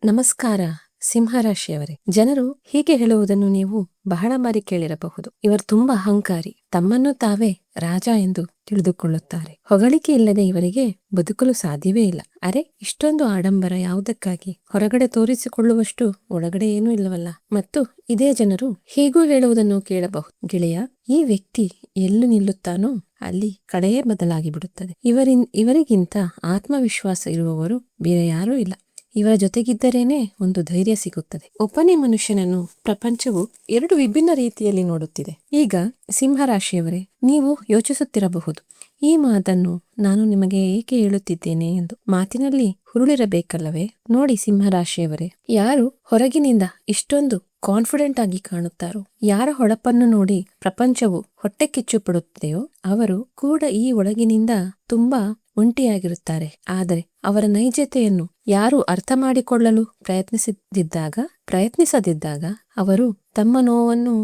ನಮಸ್ಕಾರ ಸಿಂಹರಾಶಿಯವರೇ. ಜನರು ಹೀಗೆ ಹೇಳುವುದನ್ನು ನೀವು ಬಹಳ ಬಾರಿ ಕೇಳಿರಬಹುದು. ಇವರು ತುಂಬಾ ಅಹಂಕಾರಿ, ತಮ್ಮನ್ನು ತಾವೇ ರಾಜ ಎಂದು ತಿಳಿದುಕೊಳ್ಳುತ್ತಾರೆ. ಹೊಗಳಿಕೆ ಇಲ್ಲದೆ ಇವರಿಗೆ ಬದುಕಲು ಸಾಧ್ಯವೇ ಇಲ್ಲ. ಅರೆ, ಇಷ್ಟೊಂದು ಆಡಂಬರ ಯಾವುದಕ್ಕಾಗಿ? ಹೊರಗಡೆ ತೋರಿಸಿಕೊಳ್ಳುವಷ್ಟು ಒಳಗಡೆ ಏನೂ ಇಲ್ಲವಲ್ಲ. ಮತ್ತು ಇದೇ ಜನರು ಹೀಗೂ ಹೇಳುವುದನ್ನು ಕೇಳಬಹುದು. ಗೆಳೆಯ, ಈ ವ್ಯಕ್ತಿ ಎಲ್ಲಿ ನಿಲ್ಲುತ್ತಾನೋ ಅಲ್ಲಿ ಕಡೆಯೇ ಬದಲಾಗಿ ಬಿಡುತ್ತದೆ. ಇವರಿಗಿಂತ ಆತ್ಮವಿಶ್ವಾಸ ಇರುವವರು ಬೇರೆ ಯಾರೂ ಇಲ್ಲ. ಇವರ ಜೊತೆಗಿದ್ದರೇನೆ ಒಂದು ಧೈರ್ಯ ಸಿಗುತ್ತದೆ. ಒಬ್ಬನೇ ಮನುಷ್ಯನನ್ನು ಪ್ರಪಂಚವು ಎರಡು ವಿಭಿನ್ನ ರೀತಿಯಲ್ಲಿ ನೋಡುತ್ತಿದೆ. ಈಗ ಸಿಂಹರಾಶಿಯವರೇ, ನೀವು ಯೋಚಿಸುತ್ತಿರಬಹುದು, ಈ ಮಾತನ್ನು ನಾನು ನಿಮಗೆ ಏಕೆ ಹೇಳುತ್ತಿದ್ದೇನೆ ಎಂದು. ಮಾತಿನಲ್ಲಿ ಹುರುಳಿರಬೇಕಲ್ಲವೇ? ನೋಡಿ ಸಿಂಹರಾಶಿಯವರೇ, ಯಾರು ಹೊರಗಿನಿಂದ ಇಷ್ಟೊಂದು ಕಾನ್ಫಿಡೆಂಟ್ ಆಗಿ ಕಾಣುತ್ತಾರೋ, ಯಾರ ಹೊಳಪನ್ನು ನೋಡಿ ಪ್ರಪಂಚವು ಹೊಟ್ಟೆ ಕಿಚ್ಚು ಪಡುತ್ತದೆಯೋ, ಅವರು ಕೂಡ ಈ ಒಳಗಿನಿಂದ ತುಂಬಾ ಒಂಟಿಯಾಗಿರುತ್ತಾರೆ. ಆದರೆ ಅವರ ನೈಜತೆಯನ್ನು ಯಾರು ಅರ್ಥ ಮಾಡಿಕೊಳ್ಳಲು ಪ್ರಯತ್ನಿಸದಿದ್ದಾಗ ಅವರು ತಮ್ಮ ನೋವನ್ನು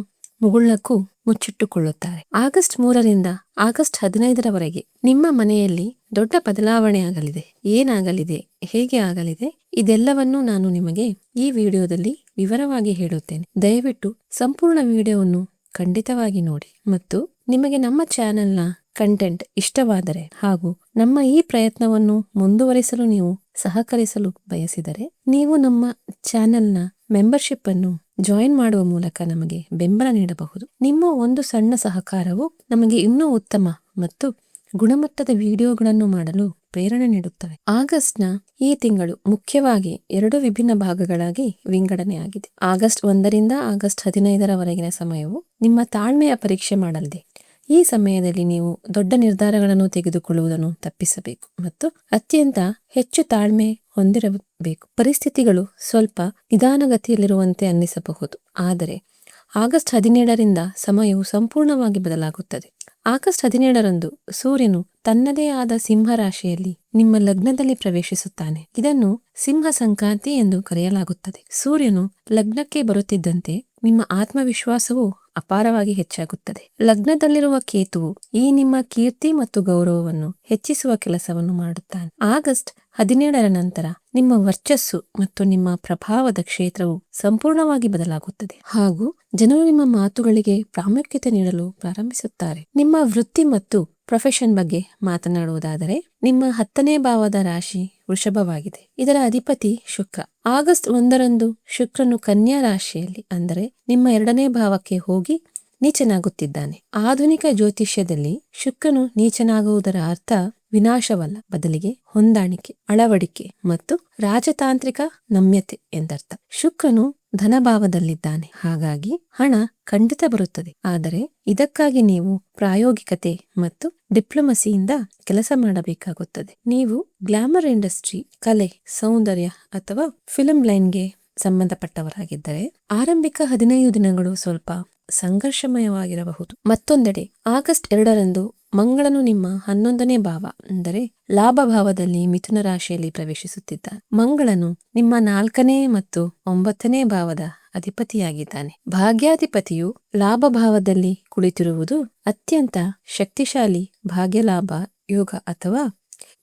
ಮುಗುಳ್ನಕ್ಕೂ ಮುಚ್ಚಿಟ್ಟುಕೊಳ್ಳುತ್ತಾರೆ. ಆಗಸ್ಟ್ 3ರಿಂದ ಆಗಸ್ಟ್ 15ರವರೆಗೆ ನಿಮ್ಮ ಮನೆಯಲ್ಲಿ ದೊಡ್ಡ ಬದಲಾವಣೆ ಆಗಲಿದೆ. ಏನಾಗಲಿದೆ, ಹೇಗೆ ಆಗಲಿದೆ, ಇದೆಲ್ಲವನ್ನೂ ನಾನು ನಿಮಗೆ ಈ ವಿಡಿಯೋದಲ್ಲಿ ವಿವರವಾಗಿ ಹೇಳುತ್ತೇನೆ. ದಯವಿಟ್ಟು ಸಂಪೂರ್ಣ ವಿಡಿಯೋವನ್ನು ಖಂಡಿತವಾಗಿ ನೋಡಿ. ಮತ್ತು ನಿಮಗೆ ನಮ್ಮ ಚಾನೆಲ್ನ ಕಂಟೆಂಟ್ ಇಷ್ಟವಾದರೆ ಹಾಗೂ ನಮ್ಮ ಈ ಪ್ರಯತ್ನವನ್ನು ಮುಂದುವರಿಸಲು ನೀವು ಸಹಕರಿಸಲು ಬಯಸಿದರೆ, ನೀವು ನಮ್ಮ ಚಾನೆಲ್ನ ಮೆಂಬರ್ಶಿಪ್ ಅನ್ನು ಜಾಯಿನ್ ಮಾಡುವ ಮೂಲಕ ನಮಗೆ ಬೆಂಬಲ ನೀಡಬಹುದು. ನಿಮ್ಮ ಒಂದು ಸಣ್ಣ ಸಹಕಾರವು ನಮಗೆ ಇನ್ನೂ ಉತ್ತಮ ಮತ್ತು ಗುಣಮಟ್ಟದ ವಿಡಿಯೋಗಳನ್ನು ಮಾಡಲು ಪ್ರೇರಣೆ ನೀಡುತ್ತವೆ. ಆಗಸ್ಟ್ನ ಈ ತಿಂಗಳು ಮುಖ್ಯವಾಗಿ 2 ವಿಭಿನ್ನ ಭಾಗಗಳಾಗಿ ವಿಂಗಡಣೆಯಾಗಿದೆ. ಆಗಸ್ಟ್ 1ರಿಂದ ಆಗಸ್ಟ್ 15ರವರೆಗಿನ ಸಮಯವು ನಿಮ್ಮ ತಾಳ್ಮೆಯ ಪರೀಕ್ಷೆ ಮಾಡಲಿದೆ. ಈ ಸಮಯದಲ್ಲಿ ನೀವು ದೊಡ್ಡ ನಿರ್ಧಾರಗಳನ್ನು ತೆಗೆದುಕೊಳ್ಳುವುದನ್ನು ತಪ್ಪಿಸಬೇಕು ಮತ್ತು ಅತ್ಯಂತ ಹೆಚ್ಚು ತಾಳ್ಮೆ ಹೊಂದಿರಬೇಕು. ಪರಿಸ್ಥಿತಿಗಳು ಸ್ವಲ್ಪ ನಿಧಾನಗತಿಯಲ್ಲಿರುವಂತೆ ಅನ್ನಿಸಬಹುದು, ಆದರೆ ಆಗಸ್ಟ್ 17ರಿಂದ ಸಮಯವು ಸಂಪೂರ್ಣವಾಗಿ ಬದಲಾಗುತ್ತದೆ. ಆಗಸ್ಟ್ 17ರಂದು ಸೂರ್ಯನು ತನ್ನದೇ ಆದ ಸಿಂಹ ರಾಶಿಯಲ್ಲಿ ನಿಮ್ಮ ಲಗ್ನದಲ್ಲಿ ಪ್ರವೇಶಿಸುತ್ತಾನೆ. ಇದನ್ನು ಸಿಂಹ ಸಂಕ್ರಾಂತಿ ಎಂದು ಕರೆಯಲಾಗುತ್ತದೆ. ಸೂರ್ಯನು ಲಗ್ನಕ್ಕೆ ಬರುತ್ತಿದ್ದಂತೆ ನಿಮ್ಮ ಆತ್ಮವಿಶ್ವಾಸವು ಅಪಾರವಾಗಿ ಹೆಚ್ಚಾಗುತ್ತದೆ. ಲಗ್ನದಲ್ಲಿರುವ ಕೇತುವು ಈ ನಿಮ್ಮ ಕೀರ್ತಿ ಮತ್ತು ಗೌರವವನ್ನು ಹೆಚ್ಚಿಸುವ ಕೆಲಸವನ್ನು ಮಾಡುತ್ತಾನೆ. ಆಗಸ್ಟ್ 17ರ ನಂತರ ನಿಮ್ಮ ವರ್ಚಸ್ಸು ಮತ್ತು ನಿಮ್ಮ ಪ್ರಭಾವದ ಕ್ಷೇತ್ರವು ಸಂಪೂರ್ಣವಾಗಿ ಬದಲಾಗುತ್ತದೆ ಹಾಗೂ ಜನರು ನಿಮ್ಮ ಮಾತುಗಳಿಗೆ ಪ್ರಾಮುಖ್ಯತೆ ನೀಡಲು ಪ್ರಾರಂಭಿಸುತ್ತಾರೆ. ನಿಮ್ಮ ವೃತ್ತಿ ಮತ್ತು ಪ್ರೊಫೆಷನ್ ಬಗ್ಗೆ ಮಾತನಾಡುವುದಾದರೆ, ನಿಮ್ಮ 10ನೇ ಭಾವದ ರಾಶಿ ವೃಷಭವಾಗಿದೆ. ಇದರ ಅಧಿಪತಿ ಶುಕ್ರ. ಆಗಸ್ಟ್ 1ರಂದು ಶುಕ್ರನು ಕನ್ಯಾ ರಾಶಿಯಲ್ಲಿ, ಅಂದರೆ ನಿಮ್ಮ 2ನೇ ಭಾವಕ್ಕೆ ಹೋಗಿ ನೀಚನಾಗುತ್ತಿದ್ದಾನೆ. ಆಧುನಿಕ ಜ್ಯೋತಿಷ್ಯದಲ್ಲಿ ಶುಕ್ರನು ನೀಚನಾಗುವುದರ ಅರ್ಥ ವಿನಾಶವಲ್ಲ, ಬದಲಿಗೆ ಹೊಂದಾಣಿಕೆ, ಅಳವಡಿಕೆ ಮತ್ತು ರಾಜತಾಂತ್ರಿಕ ನಮ್ಯತೆ ಎಂದರ್ಥ. ಶುಕ್ರನು ಧನಭಾವದಲ್ಲಿದ್ದಾನೆ, ಹಾಗಾಗಿ ಹಣ ಖಂಡಿತ ಬರುತ್ತದೆ. ಆದರೆ ಇದಕ್ಕಾಗಿ ನೀವು ಪ್ರಾಯೋಗಿಕತೆ ಮತ್ತು ಡಿಪ್ಲೊಮಸಿಯಿಂದ ಕೆಲಸ ಮಾಡಬೇಕಾಗುತ್ತದೆ. ನೀವು ಗ್ಲಾಮರ್ ಇಂಡಸ್ಟ್ರಿ, ಕಲೆ, ಸೌಂದರ್ಯ ಅಥವಾ ಫಿಲ್ಮ್ ಲೈನ್ಗೆ ಸಂಬಂಧಪಟ್ಟವರಾಗಿದ್ದರೆ ಆರಂಭಿಕ 15 ದಿನಗಳು ಸ್ವಲ್ಪ ಸಂಘರ್ಷಮಯವಾಗಿರಬಹುದು. ಮತ್ತೊಂದೆಡೆ ಆಗಸ್ಟ್ 2ರಂದು ಮಂಗಳನು ನಿಮ್ಮ 11ನೇ ಭಾವ, ಅಂದರೆ ಲಾಭ ಭಾವದಲ್ಲಿ ಮಿಥುನ ರಾಶಿಯಲ್ಲಿ ಪ್ರವೇಶಿಸುತ್ತಿದ್ದಾನೆ. ಮಂಗಳನು ನಿಮ್ಮ 4ನೇ ಮತ್ತು 9ನೇ ಭಾವದ ಅಧಿಪತಿಯಾಗಿದ್ದಾನೆ. ಭಾಗ್ಯಾಧಿಪತಿಯು ಲಾಭ ಭಾವದಲ್ಲಿ ಕುಳಿತಿರುವುದು ಅತ್ಯಂತ ಶಕ್ತಿಶಾಲಿ ಭಾಗ್ಯಲಾಭ ಯೋಗ ಅಥವಾ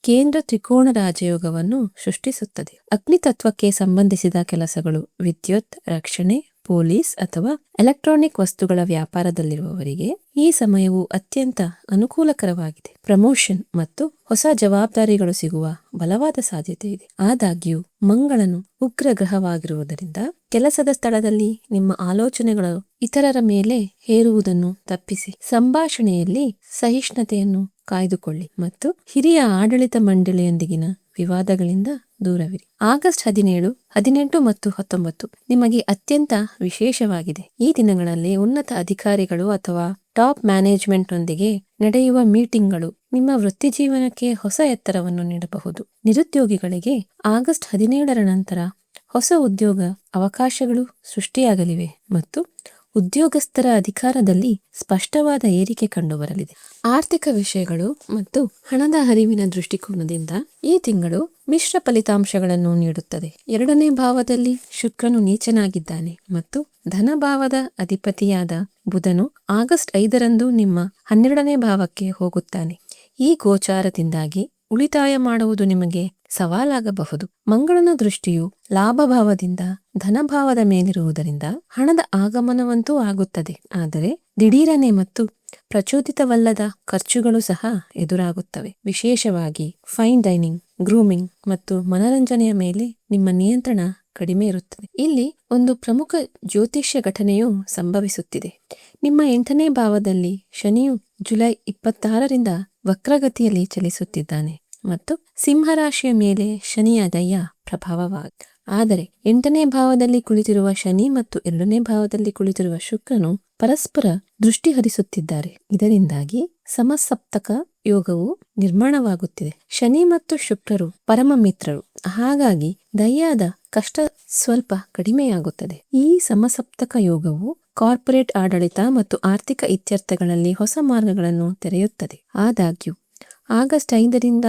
ಕೇಂದ್ರ ತ್ರಿಕೋಣ ರಾಜಯೋಗವನ್ನು ಸೃಷ್ಟಿಸುತ್ತದೆ. ಅಗ್ನಿತತ್ವಕ್ಕೆ ಸಂಬಂಧಿಸಿದ ಕೆಲಸಗಳು, ವಿದ್ಯುತ್, ರಕ್ಷಣೆ, ಪೊಲೀಸ್ ಅಥವಾ ಎಲೆಕ್ಟ್ರಾನಿಕ್ ವಸ್ತುಗಳ ವ್ಯಾಪಾರದಲ್ಲಿರುವವರಿಗೆ ಈ ಸಮಯವು ಅತ್ಯಂತ ಅನುಕೂಲಕರವಾಗಿದೆ. ಪ್ರಮೋಷನ್ ಮತ್ತು ಹೊಸ ಜವಾಬ್ದಾರಿಗಳು ಸಿಗುವ ಬಲವಾದ ಸಾಧ್ಯತೆ ಇದೆ. ಆದಾಗ್ಯೂ ಮಂಗಳನು ಉಗ್ರ ಗ್ರಹವಾಗಿರುವುದರಿಂದ ಕೆಲಸದ ಸ್ಥಳದಲ್ಲಿ ನಿಮ್ಮ ಆಲೋಚನೆಗಳು ಇತರರ ಮೇಲೆ ಹೇರುವುದನ್ನು ತಪ್ಪಿಸಿ ಸಂಭಾಷಣೆಯಲ್ಲಿ ಸಹಿಷ್ಣುತೆಯನ್ನು ಕಾಯ್ದುಕೊಳ್ಳಿ ಮತ್ತು ಹಿರಿಯ ಆಡಳಿತ ಮಂಡಳಿಯೊಂದಿಗಿನ ವಿವಾದಗಳಿಂದ ದೂರವಿರಿ. ಆಗಸ್ಟ್ 17, 18 ಮತ್ತು 19 ನಿಮಗೆ ಅತ್ಯಂತ ವಿಶೇಷವಾಗಿದೆ. ಈ ದಿನಗಳಲ್ಲಿ ಉನ್ನತ ಅಧಿಕಾರಿಗಳು ಅಥವಾ ಟಾಪ್ ಮ್ಯಾನೇಜ್ಮೆಂಟ್ ನೊಂದಿಗೆ ನಡೆಯುವ ಮೀಟಿಂಗ್ಗಳು ನಿಮ್ಮ ವೃತ್ತಿ ಜೀವನಕ್ಕೆ ಹೊಸ ಎತ್ತರವನ್ನು ನೀಡಬಹುದು. ನಿರುದ್ಯೋಗಿಗಳಿಗೆ ಆಗಸ್ಟ್ 17ರ ನಂತರ ಹೊಸ ಉದ್ಯೋಗ ಅವಕಾಶಗಳು ಸೃಷ್ಟಿಯಾಗಲಿವೆ ಮತ್ತು ಉದ್ಯೋಗಸ್ಥರ ಅಧಿಕಾರದಲ್ಲಿ ಸ್ಪಷ್ಟವಾದ ಏರಿಕೆ ಕಂಡುಬರಲಿದೆ. ಆರ್ಥಿಕ ವಿಷಯಗಳು ಮತ್ತು ಹಣದ ಹರಿವಿನ ದೃಷ್ಟಿಕೋನದಿಂದ ಈ ತಿಂಗಳು ಮಿಶ್ರ ಫಲಿತಾಂಶಗಳನ್ನು ನೀಡುತ್ತದೆ. 2ನೇ ಭಾವದಲ್ಲಿ ಶುಕ್ರನು ನೀಚನಾಗಿದ್ದಾನೆ ಮತ್ತು ಧನಭಾವದ ಅಧಿಪತಿಯಾದ ಬುಧನು ಆಗಸ್ಟ್ 5ರಂದು ನಿಮ್ಮ 12ನೇ ಭಾವಕ್ಕೆ ಹೋಗುತ್ತಾನೆ. ಈ ಗೋಚಾರದಿಂದಾಗಿ ಉಳಿತಾಯ ಮಾಡುವುದು ನಿಮಗೆ ಸವಾಲಾಗಬಹುದು. ಮಂಗಳನ ದೃಷ್ಟಿಯು ಲಾಭಭಾವದಿಂದ ಧನಭಾವದ ಮೇಲಿರುವುದರಿಂದ ಹಣದ ಆಗಮನವಂತೂ ಆಗುತ್ತದೆ. ಆದರೆ ದಿಢೀರನೆ ಮತ್ತು ಪ್ರಚೋದಿತವಲ್ಲದ ಖರ್ಚುಗಳು ಸಹ ಎದುರಾಗುತ್ತವೆ. ವಿಶೇಷವಾಗಿ ಫೈನ್ ಡೈನಿಂಗ್, ಗ್ರೂಮಿಂಗ್ ಮತ್ತು ಮನರಂಜನೆಯ ಮೇಲೆ ನಿಮ್ಮ ನಿಯಂತ್ರಣ ಕಡಿಮೆ ಇರುತ್ತದೆ. ಇಲ್ಲಿ ಒಂದು ಪ್ರಮುಖ ಜ್ಯೋತಿಷ್ಯ ಘಟನೆಯು ಸಂಭವಿಸುತ್ತಿದೆ. ನಿಮ್ಮ 8ನೇ ಭಾವದಲ್ಲಿ ಶನಿಯು ಜುಲೈ 26ರಿಂದ ವಕ್ರಗತಿಯಲ್ಲಿ ಚಲಿಸುತ್ತಿದ್ದಾನೆ ಮತ್ತು ಸಿಂಹರಾಶಿಯ ಮೇಲೆ ಶನಿಯ ದಯ್ಯ ಪ್ರಭಾವವಾಗಿದೆ. ಆದರೆ 8ನೇ ಭಾವದಲ್ಲಿ ಕುಳಿತಿರುವ ಶನಿ ಮತ್ತು 2ನೇ ಭಾವದಲ್ಲಿ ಕುಳಿತಿರುವ ಶುಕ್ರನು ಪರಸ್ಪರ ದೃಷ್ಟಿ ಹರಿಸುತ್ತಿದ್ದಾರೆ. ಇದರಿಂದಾಗಿ ಸಮಸಪ್ತಕ ಯೋಗವು ನಿರ್ಮಾಣವಾಗುತ್ತಿದೆ. ಶನಿ ಮತ್ತು ಶುಕ್ರರು ಪರಮ ಮಿತ್ರರು, ಹಾಗಾಗಿ ದಯ್ಯಾದ ಕಷ್ಟ ಸ್ವಲ್ಪ ಕಡಿಮೆಯಾಗುತ್ತದೆ. ಈ ಸಮಸಪ್ತಕ ಯೋಗವು ಕಾರ್ಪೊರೇಟ್ ಆಡಳಿತ ಮತ್ತು ಆರ್ಥಿಕ ಇತ್ಯರ್ಥಗಳಲ್ಲಿ ಹೊಸ ಮಾರ್ಗಗಳನ್ನು ತೆರೆಯುತ್ತದೆ. ಆದಾಗ್ಯೂ ಆಗಸ್ಟ್ 5ರಿಂದ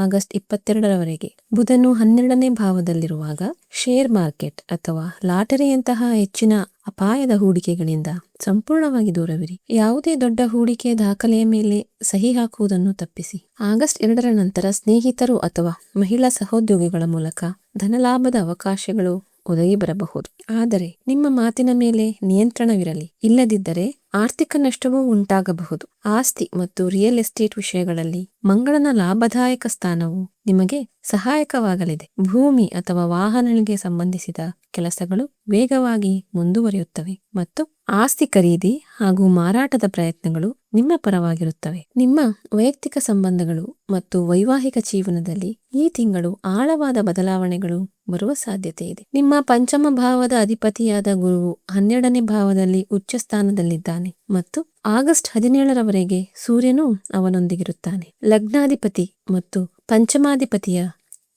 ಆಗಸ್ಟ್ 22ರವರೆಗೆ ಬುಧನು 12ನೇ ಭಾವದಲ್ಲಿರುವಾಗ ಶೇರ್ ಮಾರ್ಕೆಟ್ ಅಥವಾ ಲಾಟರಿಯಂತಹ ಹೆಚ್ಚಿನ ಅಪಾಯದ ಹೂಡಿಕೆಗಳಿಂದ ಸಂಪೂರ್ಣವಾಗಿ ದೂರವಿರಿ. ಯಾವುದೇ ದೊಡ್ಡ ಹೂಡಿಕೆ ದಾಖಲೆಯ ಮೇಲೆ ಸಹಿ ಹಾಕುವುದನ್ನು ತಪ್ಪಿಸಿ. ಆಗಸ್ಟ್ 2ರ ನಂತರ ಸ್ನೇಹಿತರು ಅಥವಾ ಮಹಿಳಾ ಸಹೋದ್ಯೋಗಿಗಳ ಮೂಲಕ ಧನಲಾಭದ ಅವಕಾಶಗಳು ಒದಗಿ ಬರಬಹುದು. ಆದರೆ ನಿಮ್ಮ ಮಾತಿನ ಮೇಲೆ ನಿಯಂತ್ರಣವಿರಲಿ, ಇಲ್ಲದಿದ್ದರೆ ಆರ್ಥಿಕ ನಷ್ಟವೂ ಉಂಟಾಗಬಹುದು. ಆಸ್ತಿ ಮತ್ತು ರಿಯಲ್ ಎಸ್ಟೇಟ್ ವಿಷಯಗಳಲ್ಲಿ ಮಂಗಳನ ಲಾಭದಾಯಕ ಸ್ಥಾನವು ನಿಮಗೆ ಸಹಾಯಕವಾಗಲಿದೆ. ಭೂಮಿ ಅಥವಾ ವಾಹನಗಳಿಗೆ ಸಂಬಂಧಿಸಿದ ಕೆಲಸಗಳು ವೇಗವಾಗಿ ಮುಂದುವರಿಯುತ್ತವೆ ಮತ್ತು ಆಸ್ತಿ ಖರೀದಿ ಹಾಗೂ ಮಾರಾಟದ ಪ್ರಯತ್ನಗಳು ನಿಮ್ಮ ಪರವಾಗಿರುತ್ತವೆ. ನಿಮ್ಮ ವೈಯಕ್ತಿಕ ಸಂಬಂಧಗಳು ಮತ್ತು ವೈವಾಹಿಕ ಜೀವನದಲ್ಲಿ ಈ ತಿಂಗಳು ಆಳವಾದ ಬದಲಾವಣೆಗಳು ಬರುವ ಸಾಧ್ಯತೆ ಇದೆ. ನಿಮ್ಮ ಪಂಚಮ ಭಾವದ ಅಧಿಪತಿಯಾದ ಗುರುವು 12ನೇ ಭಾವದಲ್ಲಿ ಉಚ್ಚ ಸ್ಥಾನದಲ್ಲಿದ್ದಾನೆ ಮತ್ತು ಆಗಸ್ಟ್ 17ರವರೆಗೆ ಸೂರ್ಯನು ಅವನೊಂದಿಗಿರುತ್ತಾನೆ. ಲಗ್ನಾಧಿಪತಿ ಮತ್ತು ಪಂಚಮಾಧಿಪತಿಯ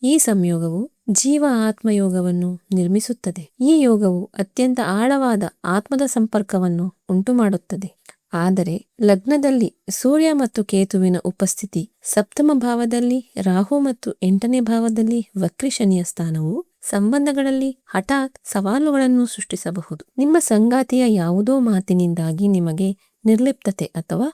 ಈ ಸಂಯೋಗವು ಜೀವ ಆತ್ಮಯೋಗವನ್ನು ನಿರ್ಮಿಸುತ್ತದೆ. ಈ ಯೋಗವು ಅತ್ಯಂತ ಆಳವಾದ ಆತ್ಮದ ಸಂಪರ್ಕವನ್ನು ಉಂಟುಮಾಡುತ್ತದೆ. ಆದರೆ ಲಗ್ನದಲ್ಲಿ ಸೂರ್ಯ ಮತ್ತು ಕೇತುವಿನ ಉಪಸ್ಥಿತಿ, ಸಪ್ತಮ ಭಾವದಲ್ಲಿ ರಾಹು ಮತ್ತು 8ನೇ ಭಾವದಲ್ಲಿ ವಕ್ರಿ ಶನಿಯ ಸ್ಥಾನವು ಸಂಬಂಧಗಳಲ್ಲಿ ಹಠಾತ್ ಸವಾಲುಗಳನ್ನು ಸೃಷ್ಟಿಸಬಹುದು. ನಿಮ್ಮ ಸಂಗಾತಿಯ ಯಾವುದೋ ಮಾತಿನಿಂದಾಗಿ ನಿಮಗೆ ನಿರ್ಲಿಪ್ತತೆ ಅಥವಾ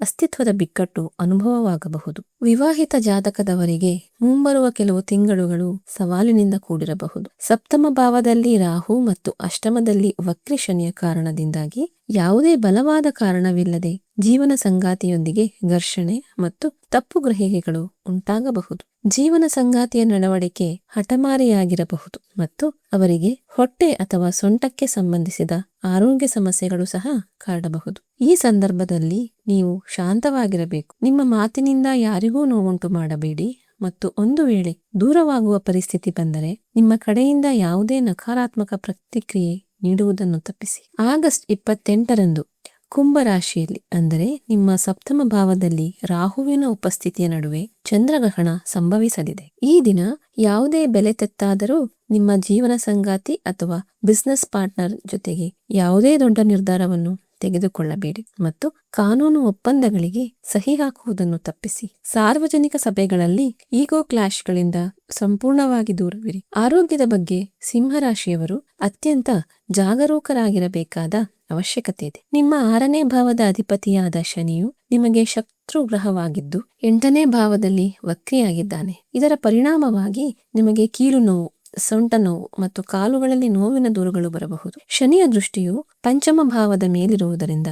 ಅಸ್ತಿತ್ವದ ಬಿಕ್ಕಟ್ಟು ಅನುಭವವಾಗಬಹುದು. ವಿವಾಹಿತ ಜಾತಕದವರಿಗೆ ಮುಂಬರುವ ಕೆಲವು ತಿಂಗಳುಗಳು ಸವಾಲಿನಿಂದ ಕೂಡಿರಬಹುದು. ಸಪ್ತಮ ಭಾವದಲ್ಲಿ ರಾಹು ಮತ್ತು ಅಷ್ಟಮದಲ್ಲಿ ವಕ್ರಿ ಶನಿಯ ಕಾರಣದಿಂದಾಗಿ ಯಾವುದೇ ಬಲವಾದ ಕಾರಣವಿಲ್ಲದೆ ಜೀವನ ಸಂಗಾತಿಯೊಂದಿಗೆ ಘರ್ಷಣೆ ಮತ್ತು ತಪ್ಪು ಗ್ರಹಿಕೆಗಳು ಉಂಟಾಗಬಹುದು. ಜೀವನ ಸಂಗಾತಿಯ ನಡವಳಿಕೆ ಹಠಮಾರಿಯಾಗಿರಬಹುದು ಮತ್ತು ಅವರಿಗೆ ಹೊಟ್ಟೆ ಅಥವಾ ಸೊಂಟಕ್ಕೆ ಸಂಬಂಧಿಸಿದ ಆರೋಗ್ಯ ಸಮಸ್ಯೆಗಳು ಸಹ ಕಾಡಬಹುದು. ಈ ಸಂದರ್ಭದಲ್ಲಿ ನೀವು ಶಾಂತವಾಗಿರಬೇಕು. ನಿಮ್ಮ ಮಾತಿನಿಂದ ಯಾರಿಗೂ ನೋವುಂಟು ಮಾಡಬೇಡಿ ಮತ್ತು ಒಂದು ವೇಳೆ ದೂರವಾಗುವ ಪರಿಸ್ಥಿತಿ ಬಂದರೆ ನಿಮ್ಮ ಕಡೆಯಿಂದ ಯಾವುದೇ ನಕಾರಾತ್ಮಕ ಪ್ರತಿಕ್ರಿಯೆ ನೀಡುವುದನ್ನು ತಪ್ಪಿಸಿ. ಆಗಸ್ಟ್ 28ರಂದು ಕುಂಭರಾಶಿಯಲ್ಲಿ, ಅಂದರೆ ನಿಮ್ಮ ಸಪ್ತಮ ಭಾವದಲ್ಲಿ ರಾಹುವಿನ ಉಪಸ್ಥಿತಿಯ ನಡುವೆ ಚಂದ್ರಗ್ರಹಣ ಸಂಭವಿಸಲಿದೆ. ಈ ದಿನ ಯಾವುದೇ ಬೆಲೆ ತೆತ್ತಾದರೂ ನಿಮ್ಮ ಜೀವನ ಸಂಗಾತಿ ಅಥವಾ ಬಿಸ್ನೆಸ್ ಪಾರ್ಟ್ನರ್ ಜೊತೆಗೆ ಯಾವುದೇ ದೊಡ್ಡ ನಿರ್ಧಾರವನ್ನು ತೆಗೆದುಕೊಳ್ಳಬೇಡಿ ಮತ್ತು ಕಾನೂನು ಒಪ್ಪಂದಗಳಿಗೆ ಸಹಿ ಹಾಕುವುದನ್ನು ತಪ್ಪಿಸಿ. ಸಾರ್ವಜನಿಕ ಸಭೆಗಳಲ್ಲಿ ಈಗೋ ಕ್ಲಾಶ್ಗಳಿಂದ ಸಂಪೂರ್ಣವಾಗಿ ದೂರವಿರಿ. ಆರೋಗ್ಯದ ಬಗ್ಗೆ ಸಿಂಹರಾಶಿಯವರು ಅತ್ಯಂತ ಜಾಗರೂಕರಾಗಿರಬೇಕಾದ ಅವಶ್ಯಕತೆ ಇದೆ. ನಿಮ್ಮ 6ನೇ ಭಾವದ ಅಧಿಪತಿಯಾದ ಶನಿಯು ನಿಮಗೆ ಶತ್ರು ಗ್ರಹವಾಗಿದ್ದು 8ನೇ ಭಾವದಲ್ಲಿ ವಕ್ರಿಯಾಗಿದ್ದಾನೆ. ಇದರ ಪರಿಣಾಮವಾಗಿ ನಿಮಗೆ ಕೀಲು ನೋವು, ಸೊಂಟ ನೋವು ಮತ್ತು ಕಾಲುಗಳಲ್ಲಿ ನೋವಿನ ದೂರುಗಳು ಬರಬಹುದು. ಶನಿಯ ದೃಷ್ಟಿಯು ಪಂಚಮ ಭಾವದ ಮೇಲಿರುವುದರಿಂದ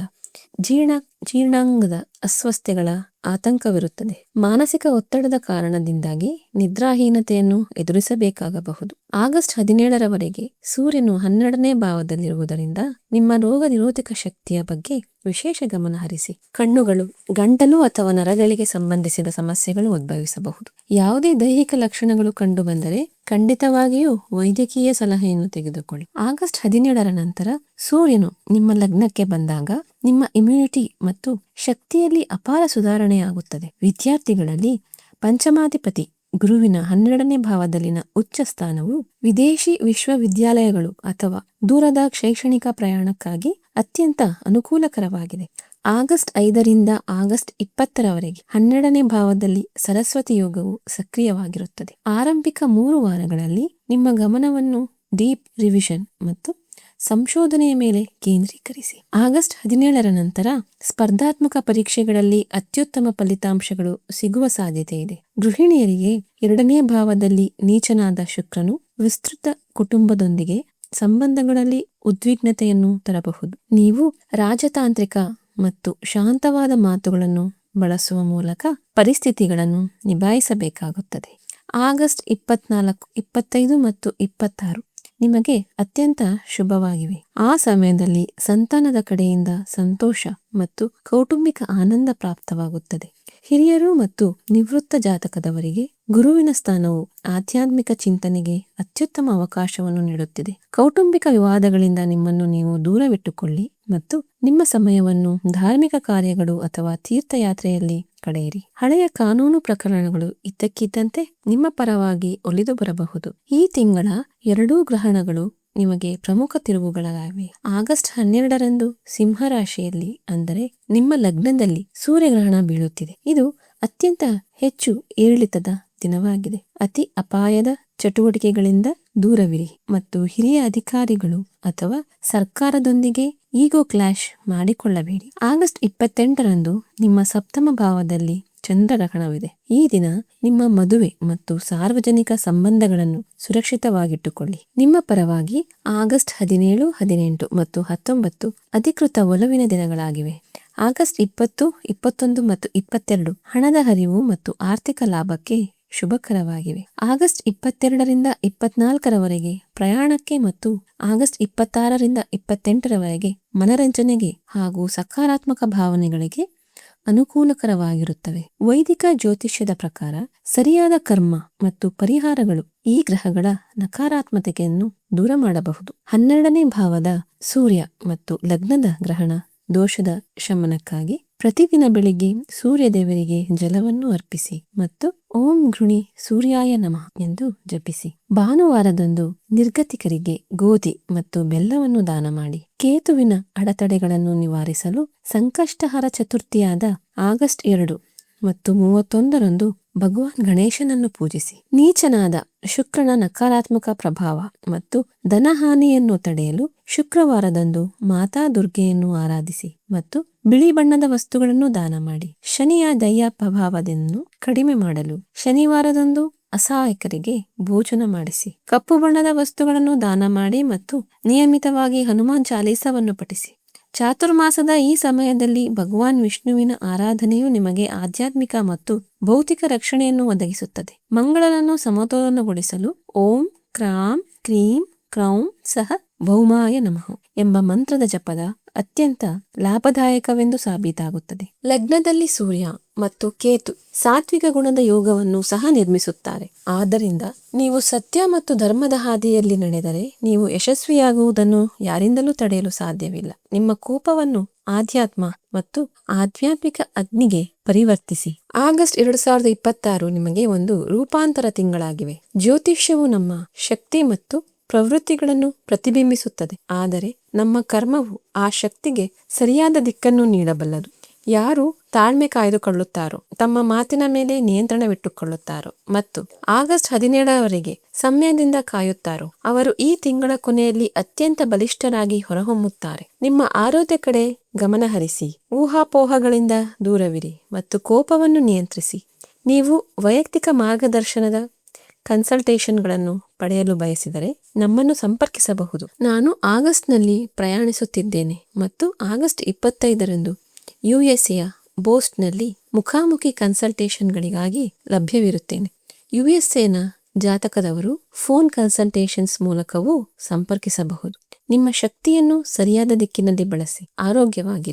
ಜೀರ್ಣಾಂಗದ ಅಸ್ವಸ್ಥತೆಗಳ ಆತಂಕವಿರುತ್ತದೆ. ಮಾನಸಿಕ ಒತ್ತಡದ ಕಾರಣದಿಂದಾಗಿ ನಿದ್ರಾಹೀನತೆಯನ್ನು ಎದುರಿಸಬೇಕಾಗಬಹುದು. ಆಗಸ್ಟ್ 17ರವರೆಗೆ ಸೂರ್ಯನು 12ನೇ ಭಾವದಲ್ಲಿರುವುದರಿಂದ ನಿಮ್ಮ ರೋಗ ನಿರೋಧಕ ಶಕ್ತಿಯ ಬಗ್ಗೆ ವಿಶೇಷ ಗಮನ ಹರಿಸಿ. ಕಣ್ಣುಗಳು, ಗಂಟಲು ಅಥವಾ ನರಗಳಿಗೆ ಸಂಬಂಧಿಸಿದ ಸಮಸ್ಯೆಗಳು ಉದ್ಭವಿಸಬಹುದು. ಯಾವುದೇ ದೈಹಿಕ ಲಕ್ಷಣಗಳು ಕಂಡು ಬಂದರೆ ಖಂಡಿತವಾಗಿಯೂ ವೈದ್ಯಕೀಯ ಸಲಹೆಯನ್ನು ತೆಗೆದುಕೊಳ್ಳಿ. ಆಗಸ್ಟ್ 17ರ ನಂತರ ಸೂರ್ಯನು ನಿಮ್ಮ ಲಗ್ನಕ್ಕೆ ಬಂದಾಗ ನಿಮ್ಮ ಇಮ್ಯುನಿಟಿ ಮತ್ತು ಶಕ್ತಿಯಲ್ಲಿ ಅಪಾರ ಸುಧಾರಣೆಯಾಗುತ್ತದೆ. ವಿದ್ಯಾರ್ಥಿಗಳಲ್ಲಿ ಪಂಚಮಾಧಿಪತಿ ಗುರುವಿನ 12ನೇ ಭಾವದಲ್ಲಿನ ಉಚ್ಚ ಸ್ಥಾನವು ವಿದೇಶಿ ವಿಶ್ವವಿದ್ಯಾಲಯಗಳು ಅಥವಾ ದೂರದ ಶೈಕ್ಷಣಿಕ ಪ್ರಯಾಣಕ್ಕಾಗಿ ಅತ್ಯಂತ ಅನುಕೂಲಕರವಾಗಿದೆ. ಆಗಸ್ಟ್ 5ರಿಂದ ಆಗಸ್ಟ್ 20ರವರೆಗೆ 12ನೇ ಭಾವದಲ್ಲಿ ಸರಸ್ವತಿ ಯೋಗವು ಸಕ್ರಿಯವಾಗಿರುತ್ತದೆ. ಆರಂಭಿಕ 3 ವಾರಗಳಲ್ಲಿ ನಿಮ್ಮ ಗಮನವನ್ನು ಡೀಪ್ ರಿವಿಷನ್ ಮತ್ತು ಸಂಶೋಧನೆಯ ಮೇಲೆ ಕೇಂದ್ರೀಕರಿಸಿ. ಆಗಸ್ಟ್ 17ರ ನಂತರ ಸ್ಪರ್ಧಾತ್ಮಕ ಪರೀಕ್ಷೆಗಳಲ್ಲಿ ಅತ್ಯುತ್ತಮ ಫಲಿತಾಂಶಗಳು ಸಿಗುವ ಸಾಧ್ಯತೆ ಇದೆ. ಗೃಹಿಣಿಯರಿಗೆ 2ನೇ ಭಾವದಲ್ಲಿ ನೀಚನಾದ ಶುಕ್ರನು ವಿಸ್ತೃತ ಕುಟುಂಬದೊಂದಿಗೆ ಸಂಬಂಧಗಳಲ್ಲಿ ಉದ್ವಿಗ್ನತೆಯನ್ನು ತರಬಹುದು. ನೀವು ರಾಜತಾಂತ್ರಿಕ ಮತ್ತು ಶಾಂತವಾದ ಮಾತುಗಳನ್ನು ಬಳಸುವ ಮೂಲಕ ಪರಿಸ್ಥಿತಿಗಳನ್ನು ನಿಭಾಯಿಸಬೇಕಾಗುತ್ತದೆ. ಆಗಸ್ಟ್ 24, 25 ಮತ್ತು 26 ನಿಮಗೆ ಅತ್ಯಂತ ಶುಭವಾಗಿವೆ. ಆ ಸಮಯದಲ್ಲಿ ಸಂತಾನದ ಕಡೆಯಿಂದ ಸಂತೋಷ ಮತ್ತು ಕೌಟುಂಬಿಕ ಆನಂದ ಪ್ರಾಪ್ತವಾಗುತ್ತದೆ. ಹಿರಿಯರು ಮತ್ತು ನಿವೃತ್ತ ಜಾತಕದವರಿಗೆ ಗುರುವಿನ ಸ್ಥಾನವು ಆಧ್ಯಾತ್ಮಿಕ ಚಿಂತನೆಗೆ ಅತ್ಯುತ್ತಮ ಅವಕಾಶವನ್ನು ನೀಡುತ್ತಿದೆ. ಕೌಟುಂಬಿಕ ವಿವಾದಗಳಿಂದ ನಿಮ್ಮನ್ನು ನೀವು ದೂರವಿಟ್ಟುಕೊಳ್ಳಿ ಮತ್ತು ನಿಮ್ಮ ಸಮಯವನ್ನು ಧಾರ್ಮಿಕ ಕಾರ್ಯಗಳು ಅಥವಾ ತೀರ್ಥಯಾತ್ರೆಯಲ್ಲಿ ಕಳೆಯಿರಿ. ಹಳೆಯ ಕಾನೂನು ಪ್ರಕರಣಗಳು ಇದ್ದಕ್ಕಿದ್ದಂತೆ ನಿಮ್ಮ ಪರವಾಗಿ ಒಲಿದು ಬರಬಹುದು. ಈ ತಿಂಗಳ 2 ಗ್ರಹಣಗಳು ನಿಮಗೆ ಪ್ರಮುಖ ತಿರುವುಗಳಾಗಿವೆ. ಆಗಸ್ಟ್ 12ರಂದು ಸಿಂಹ ರಾಶಿಯಲ್ಲಿ, ಅಂದರೆ ನಿಮ್ಮ ಲಗ್ನದಲ್ಲಿ ಸೂರ್ಯಗ್ರಹಣ ಬೀಳುತ್ತಿದೆ. ಇದು ಅತ್ಯಂತ ಹೆಚ್ಚು ಏರಿಳಿತದ ದಿನವಾಗಿದೆ. ಅತಿ ಅಪಾಯದ ಚಟುವಟಿಕೆಗಳಿಂದ ದೂರವಿರಿ ಮತ್ತು ಹಿರಿಯ ಅಧಿಕಾರಿಗಳು ಅಥವಾ ಸರ್ಕಾರದೊಂದಿಗೆ ಈಗೋ ಕ್ಲಾಶ್ ಮಾಡಿಕೊಳ್ಳಬೇಡಿ. ಆಗಸ್ಟ್ 28ರಂದು ನಿಮ್ಮ ಸಪ್ತಮ ಭಾವದಲ್ಲಿ ಚಂದ್ರಗ್ರಹಣವಿದೆ. ಈ ದಿನ ನಿಮ್ಮ ಮದುವೆ ಮತ್ತು ಸಾರ್ವಜನಿಕ ಸಂಬಂಧಗಳನ್ನು ಸುರಕ್ಷಿತವಾಗಿಟ್ಟುಕೊಳ್ಳಿ. ನಿಮ್ಮ ಪರವಾಗಿ ಆಗಸ್ಟ್ 17, 18 ಮತ್ತು 19 ಅಧಿಕೃತ ಒಲವಿನ ದಿನಗಳಾಗಿವೆ. ಆಗಸ್ಟ್ 20, 21 ಮತ್ತು 22 ಹಣದ ಹರಿವು ಮತ್ತು ಆರ್ಥಿಕ ಲಾಭಕ್ಕೆ ಶುಭಕರವಾಗಿವೆ. ಆಗಸ್ಟ್ 22ರಿಂದ 24ರವರೆಗೆ ಪ್ರಯಾಣಕ್ಕೆ ಮತ್ತು ಆಗಸ್ಟ್ 26ರಿಂದ 28ರವರೆಗೆ ಮನರಂಜನೆಗೆ ಹಾಗೂ ಸಕಾರಾತ್ಮಕ ಭಾವನೆಗಳಿಗೆ ಅನುಕೂಲಕರವಾಗಿರುತ್ತವೆ. ವೈದಿಕ ಜ್ಯೋತಿಷ್ಯದ ಪ್ರಕಾರ ಸರಿಯಾದ ಕರ್ಮ ಮತ್ತು ಪರಿಹಾರಗಳು ಈ ಗ್ರಹಗಳ ನಕಾರಾತ್ಮಕತೆಯನ್ನು ದೂರ ಮಾಡಬಹುದು. 12ನೇ ಭಾವದ ಸೂರ್ಯ ಮತ್ತು ಲಗ್ನದ ಗ್ರಹಣ ದೋಷದ ಶಮನಕ್ಕಾಗಿ ಪ್ರತಿದಿನ ಬೆಳಿಗ್ಗೆ ಸೂರ್ಯ ದೇವರಿಗೆ ಜಲವನ್ನು ಅರ್ಪಿಸಿ ಮತ್ತು ಓಂ ಗೃಣಿ ಸೂರ್ಯಾಯ ನಮಃ ಎಂದು ಜಪಿಸಿ. ಭಾನುವಾರದಂದು ನಿರ್ಗತಿಕರಿಗೆ ಗೋಧಿ ಮತ್ತು ಬೆಲ್ಲವನ್ನು ದಾನ ಮಾಡಿ. ಕೇತುವಿನ ಅಡೆತಡೆಗಳನ್ನು ನಿವಾರಿಸಲು ಸಂಕಷ್ಟಹರ ಚತುರ್ಥಿಯಾದ ಆಗಸ್ಟ್ 2 ಮತ್ತು 31ರಂದು ಭಗವಾನ್ ಗಣೇಶನನ್ನು ಪೂಜಿಸಿ. ನೀಚನಾದ ಶುಕ್ರನ ನಕಾರಾತ್ಮಕ ಪ್ರಭಾವ ಮತ್ತು ಧನಹಾನಿಯನ್ನು ತಡೆಯಲು ಶುಕ್ರವಾರದಂದು ಮಾತಾ ದುರ್ಗೆಯನ್ನು ಆರಾಧಿಸಿ ಮತ್ತು ಬಿಳಿ ಬಣ್ಣದ ವಸ್ತುಗಳನ್ನು ದಾನ ಮಾಡಿ. ಶನಿಯ ದಯ್ಯ ಪ್ರಭಾವವನ್ನು ಕಡಿಮೆ ಮಾಡಲು ಶನಿವಾರದಂದು ಅಸಹಾಯಕರಿಗೆ ಭೋಜನ ಮಾಡಿಸಿ. ಕಪ್ಪು ಬಣ್ಣದ ವಸ್ತುಗಳನ್ನು ದಾನ ಮಾಡಿ ಮತ್ತು ನಿಯಮಿತವಾಗಿ ಹನುಮಾನ್ ಚಾಲೀಸವನ್ನು ಪಠಿಸಿ. ಚಾತುರ್ಮಾಸದ ಈ ಸಮಯದಲ್ಲಿ ಭಗವಾನ್ ವಿಷ್ಣುವಿನ ಆರಾಧನೆಯು ನಿಮಗೆ ಆಧ್ಯಾತ್ಮಿಕ ಮತ್ತು ಭೌತಿಕ ರಕ್ಷಣೆಯನ್ನು ಒದಗಿಸುತ್ತದೆ. ಮಂಗಳನನ್ನು ಸಮತೋಲನಗೊಳಿಸಲು ಓಂ ಕ್ರಾಂ ಕ್ರೀಂ ಕ್ರೌಂ ಸಹ ಭೌಮಾಯ ನಮಃ ಎಂಬ ಮಂತ್ರದ ಜಪದ ಅತ್ಯಂತ ಲಾಭದಾಯಕವೆಂದು ಸಾಬೀತಾಗುತ್ತದೆ. ಲಗ್ನದಲ್ಲಿ ಸೂರ್ಯ ಮತ್ತು ಕೇತು ಸಾತ್ವಿಕ ಗುಣದ ಯೋಗವನ್ನು ಸಹ ನಿರ್ಮಿಸುತ್ತಾರೆ. ಆದ್ದರಿಂದ ನೀವು ಸತ್ಯ ಮತ್ತು ಧರ್ಮದ ಹಾದಿಯಲ್ಲಿ ನಡೆದರೆ ನೀವು ಯಶಸ್ವಿಯಾಗುವುದನ್ನು ಯಾರಿಂದಲೂ ತಡೆಯಲು ಸಾಧ್ಯವಿಲ್ಲ. ನಿಮ್ಮ ಕೋಪವನ್ನು ಆಧ್ಯಾತ್ಮ ಮತ್ತು ಆಧ್ಯಾತ್ಮಿಕ ಅಗ್ನಿಗೆ ಪರಿವರ್ತಿಸಿ. ಆಗಸ್ಟ್ 2026 ನಿಮಗೆ ಒಂದು ರೂಪಾಂತರ ತಿಂಗಳಾಗಿವೆ. ಜ್ಯೋತಿಷ್ಯವು ನಮ್ಮ ಶಕ್ತಿ ಮತ್ತು ಪ್ರವೃತ್ತಿಗಳನ್ನು ಪ್ರತಿಬಿಂಬಿಸುತ್ತದೆ, ಆದರೆ ನಮ್ಮ ಕರ್ಮವು ಆ ಶಕ್ತಿಗೆ ಸರಿಯಾದ ದಿಕ್ಕನ್ನು ನೀಡಬಲ್ಲದು. ಯಾರು ತಾಳ್ಮೆ ಕಾಯ್ದುಕೊಳ್ಳುತ್ತಾರೋ, ತಮ್ಮ ಮಾತಿನ ಮೇಲೆ ನಿಯಂತ್ರಣವಿಟ್ಟುಕೊಳ್ಳುತ್ತಾರೋ ಮತ್ತು ಆಗಸ್ಟ್ 17ರವರೆಗೆ ಸಮಯದಿಂದ ಕಾಯುತ್ತಾರೋ ಅವರು ಈ ತಿಂಗಳ ಕೊನೆಯಲ್ಲಿ ಅತ್ಯಂತ ಬಲಿಷ್ಠರಾಗಿ ಹೊರಹೊಮ್ಮುತ್ತಾರೆ. ನಿಮ್ಮ ಆರೋಗ್ಯ ಕಡೆ ಗಮನ ಹರಿಸಿ, ಊಹಾಪೋಹಗಳಿಂದ ದೂರವಿರಿ ಮತ್ತು ಕೋಪವನ್ನು ನಿಯಂತ್ರಿಸಿ. ನೀವು ವೈಯಕ್ತಿಕ ಮಾರ್ಗದರ್ಶನದ ಕನ್ಸಲ್ಟೇಷನ್ಗಳನ್ನು ಪಡೆಯಲು ಬಯಸಿದರೆ ನಮ್ಮನ್ನು ಸಂಪರ್ಕಿಸಬಹುದು. ನಾನು ಆಗಸ್ಟ್ನಲ್ಲಿ ಪ್ರಯಾಣಿಸುತ್ತಿದ್ದೇನೆ ಮತ್ತು ಆಗಸ್ಟ್ 25ರಂದು USA ಬೋಸ್ಟ್ನಲ್ಲಿ ಮುಖಾಮುಖಿ ಕನ್ಸಲ್ಟೇಷನ್ಗಳಿಗಾಗಿ ಲಭ್ಯವಿರುತ್ತೇನೆ. USA ಜಾತಕದವರು ಫೋನ್ ಕನ್ಸಲ್ಟೇಷನ್ಸ್ ಮೂಲಕವೂ ಸಂಪರ್ಕಿಸಬಹುದು. ನಿಮ್ಮ ಶಕ್ತಿಯನ್ನು ಸರಿಯಾದ ದಿಕ್ಕಿನಲ್ಲಿ ಬಳಸಿ. ಆರೋಗ್ಯವಾಗಿರಿ.